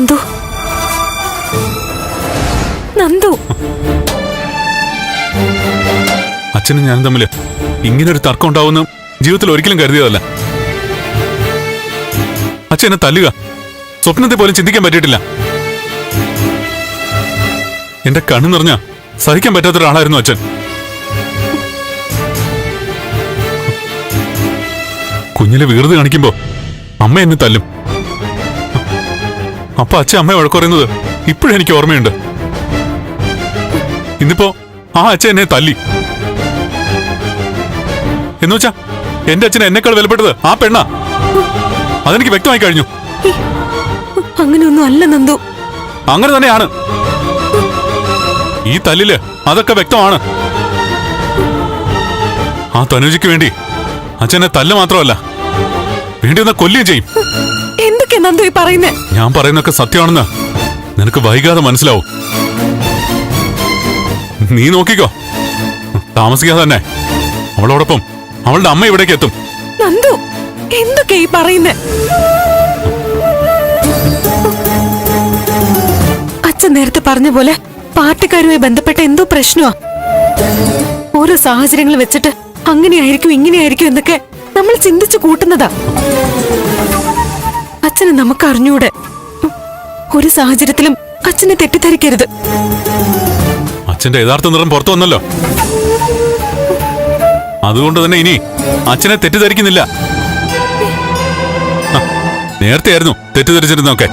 നന്ദു, നന്ദു. അച്ഛനും ഞാനും തമ്മില് ഇങ്ങനൊരു തർക്കം ഉണ്ടാവുന്ന ജീവിതത്തിൽ ഒരിക്കലും കരുതിയതല്ല. അച്ഛൻ എന്നെ തല്ലുക സ്വപ്നത്തെ പോലും ചിന്തിക്കാൻ പറ്റിയിട്ടില്ല. എന്റെ കണ്ണു നിറഞ്ഞ സഹിക്കാൻ പറ്റാത്ത ഒരാളായിരുന്നു അച്ഛൻ. കുഞ്ഞിലെ വീർത് കാണിക്കുമ്പോ അമ്മ എന്നെ തല്ലും. അപ്പൊ അച്ഛൻ അമ്മയെ വഴക്കുറയുന്നത് ഇപ്പോഴും എനിക്ക് ഓർമ്മയുണ്ട്. ഇന്നിപ്പോ ആ അച്ഛൻ എന്നെ തല്ലി. എന്നുവെച്ചാ എന്റെ അച്ഛൻ എന്നെക്കാൾ വിലപ്പെട്ടത് ആ പെണ്ണാ. അതെനിക്ക് വ്യക്തമായി കഴിഞ്ഞു. അങ്ങനെയൊന്നും അല്ല നന്ദു. അങ്ങനെ തന്നെയാണ്. ഈ തല്ലില് അതൊക്കെ വ്യക്തമാണ്. ആ തനുജയ്ക്ക് വേണ്ടി അച്ഛനെ തല്ല് മാത്രമല്ല, വേണ്ടി വന്ന കൊല്ലുകയും ചെയ്യും. എന്തൊക്കെയാ നന്ദു ഈ പറയുന്നേ? ഞാൻ പറയുന്നൊക്കെ സത്യമാണെന്ന് നിനക്ക് വൈകാതെ മനസ്സിലാവും. നീ നോക്കിക്കോ, താമസിക്കാതെ തന്നെ അവളോടൊപ്പം അവളുടെ അമ്മ ഇവിടേക്ക് എത്തും. നന്ദു, എന്തൊക്കെയാ ഈ പറയുന്നേ? അച്ഛൻ നേരത്തെ പറഞ്ഞ പോലെ പാർട്ടിക്കാരുമായി ബന്ധപ്പെട്ട എന്തോ പ്രശ്നമാ. ഓരോ സാഹചര്യങ്ങൾ വെച്ചിട്ട് അങ്ങനെയായിരിക്കും ഇങ്ങനെയായിരിക്കും എന്നൊക്കെ നമ്മൾ ചിന്തിച്ചു കൂട്ടുന്നതാ. അച്ഛനെ നമുക്ക് അറിഞ്ഞൂടെ. ഒരു സാഹചര്യത്തിലും അച്ഛനെ തെറ്റിദ്ധരിക്കരുത്. അച്ഛന്റെ യഥാർത്ഥ നിറം പുറത്തു വന്നല്ലോ. അതുകൊണ്ട് തന്നെ ഇനി അച്ഛനെ തെറ്റിദ്ധരിക്കുന്നില്ല. നേരത്തെ ആയിരുന്നു തെറ്റിദ്ധരിച്ചിരുന്നൊക്കെ.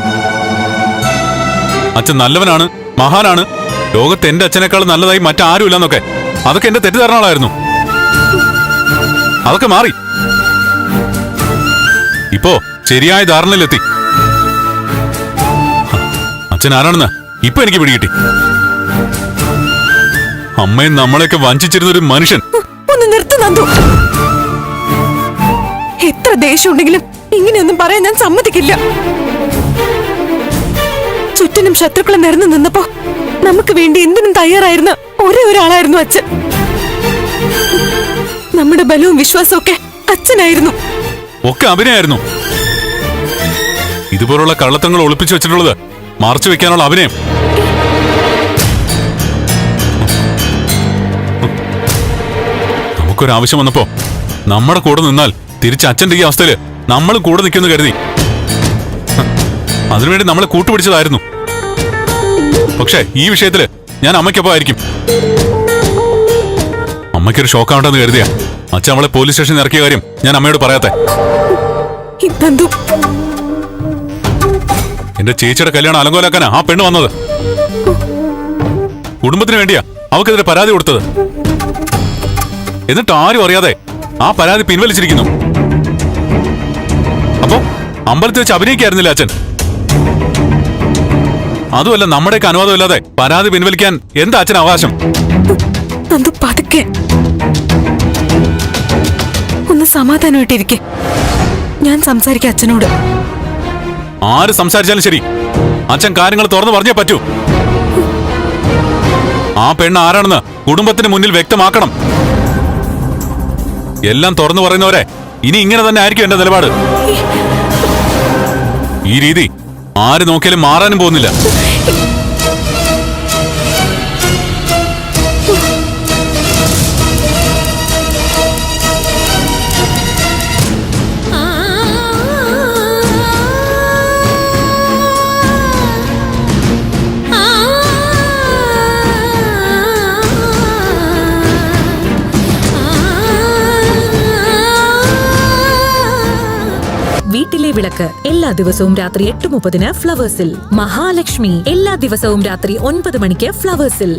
അച്ഛൻ നല്ലവനാണ്, മഹാനാണ്, ലോകത്ത് എന്റെ അച്ഛനേക്കാൾ നല്ലതായി മറ്റാരും ഇല്ലെന്നൊക്കെ. അതൊക്കെ എന്റെ തെറ്റിദ്ധാരണകളായിരുന്നു. അതൊക്കെ മാറി. ഇപ്പോ ശരിയായ ധാരണയിലെത്തി. അച്ഛൻ ആരാണെന്ന് ഇപ്പൊ എനിക്ക് പിടികിട്ടി. അമ്മയും നമ്മളെയൊക്കെ വഞ്ചിച്ചിരുന്ന ഒരു മനുഷ്യൻ. ഒന്ന് നിർത്ത് നന്ദു. എത്ര ദേഷ്യം ഉണ്ടെങ്കിലും ഇങ്ങനെയൊന്നും പറയാൻ ഞാൻ സമ്മതിക്കില്ല. ചുറ്റിനും ശത്രുക്കളെ നിരന്നു നിന്നപ്പോ നമുക്ക് വേണ്ടി എന്തിനും തയ്യാറായിരുന്ന ഒരേ ഒരാളായിരുന്നു അച്ഛൻ. നമ്മുടെ ബലവും വിശ്വാസവും ഒക്കെ അച്ഛനായിരുന്നു. ഒക്കെ അഭിനയായിരുന്നു. ഇതുപോലുള്ള കള്ളത്തങ്ങൾ ഒളിപ്പിച്ചു വെച്ചിട്ടുള്ളത് മറച്ചു വെക്കാനുള്ള അഭിനയം. നമുക്കൊരാവശ്യം വന്നപ്പോ നമ്മുടെ കൂടെ നിന്നാൽ തിരിച്ച് അച്ഛന്റെ ഈ അവസ്ഥയില് നമ്മൾ കൂടെ നിൽക്കുമെന്ന് കരുതി അതിനുവേണ്ടി നമ്മളെ കൂട്ടുപിടിച്ചതായിരുന്നു. പക്ഷെ ഈ വിഷയത്തില് ഞാൻ അമ്മയ്ക്കൊപ്പം ആയിരിക്കും. അമ്മയ്ക്കൊരു ഷോക്കാവണ്ടെന്ന് കരുതിയ അച്ഛൻ അവളെ പോലീസ് സ്റ്റേഷനിൽ ഇറക്കിയ കാര്യം ഞാൻ അമ്മയോട് പറയാത്തെ. എന്റെ ചേച്ചിയുടെ കല്യാണം അലങ്കോലാക്കാനാ ആ പെണ്ണ് വന്നത്. കുടുംബത്തിന് വേണ്ടിയാ അവക്കെതിരെ പരാതി കൊടുത്തത്. എന്നിട്ട് ആരും അറിയാതെ ആ പരാതി പിൻവലിച്ചിരിക്കുന്നു. അപ്പോ അമ്പലത്തിൽ വെച്ച് അഭിനയിക്കായിരുന്നില്ല അച്ഛൻ. അതുമല്ല, നമ്മുടെയൊക്കെ അനുവാദമില്ലാതെ പരാതി പിൻവലിക്കാൻ എന്താ അച്ഛൻ അവകാശം? പതുക്കെ ഒന്ന് സമാധാനമായിട്ടിരിക്കെ. ഞാൻ സംസാരിക്കാം അച്ഛനോട്. ആര് സംസാരിച്ചാലും ശരി, അച്ഛൻ കാര്യങ്ങൾ തുറന്നു പറഞ്ഞേ പറ്റൂ. ആ പെണ്ണ് ആരാണെന്ന് കുടുംബത്തിന് മുന്നിൽ വ്യക്തമാക്കണം. എല്ലാം തുറന്നു പറയുന്നവരെ ഇനി ഇങ്ങനെ തന്നെ ആയിരിക്കും എന്റെ നിലപാട്. ഈ രീതി ആര് നോക്കിയാലും മാറാനും പോകുന്നില്ല. വീട്ടിലെ വിളക്ക് എല്ലാ ദിവസവും രാത്രി 8:30 ഫ്ലവേഴ്സിൽ. മഹാലക്ഷ്മി എല്ലാ ദിവസവും രാത്രി 9 മണിക്ക് ഫ്ലവേഴ്സിൽ.